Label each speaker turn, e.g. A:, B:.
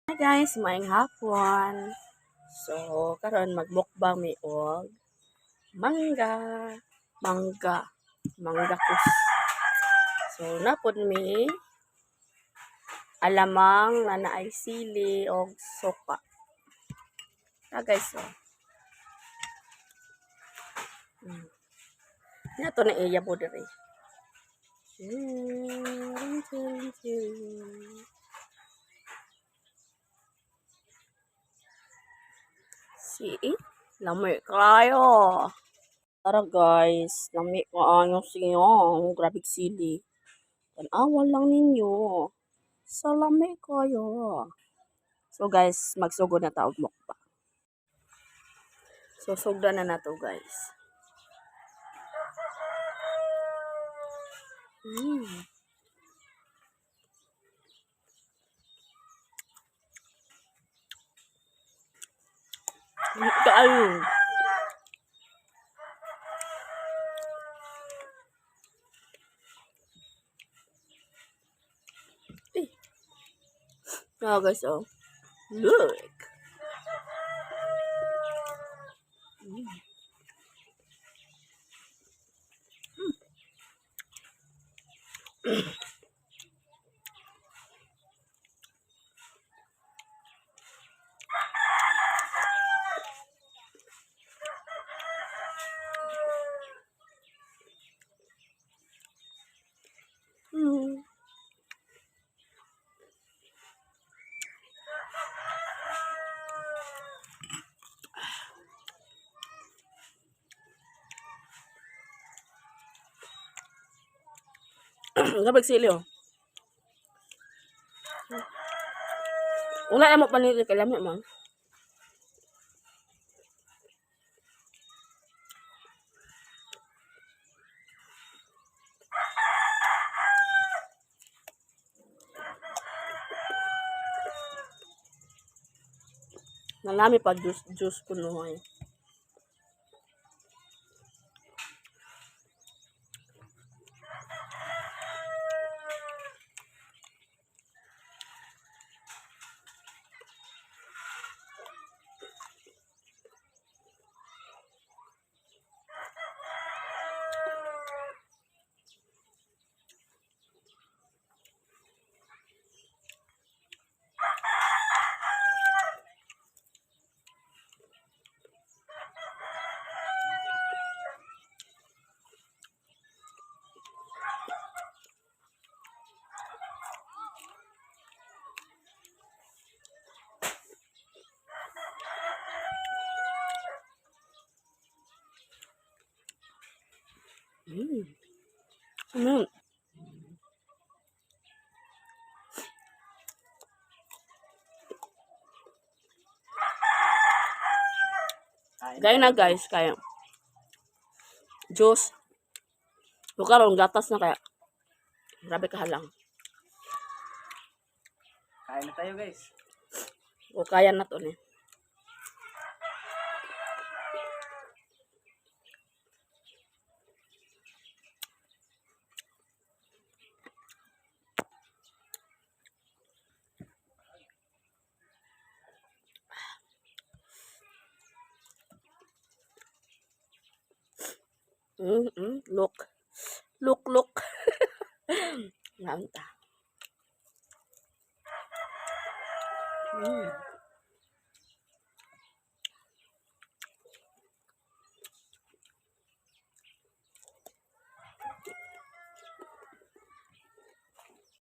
A: Hi guys, maayong hapon. So, karon magmukbang mi og mangga, mangga kus. So, napod mi alamang na naay sili og sopa. Guys, so. Nato na iya po diri. Lami kayo. Tara guys, lami kaayong siya. Grabe sili. Tanawan lang ninyo. Sa lami kayo. So guys, magsugod na taog mukbang. So sugda na nato guys. Kaayong. Guys, oh. Look. Kapag sili, oh. Wala mo panili kay lami man. Nalami pa juice kuno ay. Gaya na guys, kaya juice. Karon gatas na kaya. Grabe kahalang.
B: Kain na tayo guys.
A: O kaya na to ni. Look. Look. Lanta.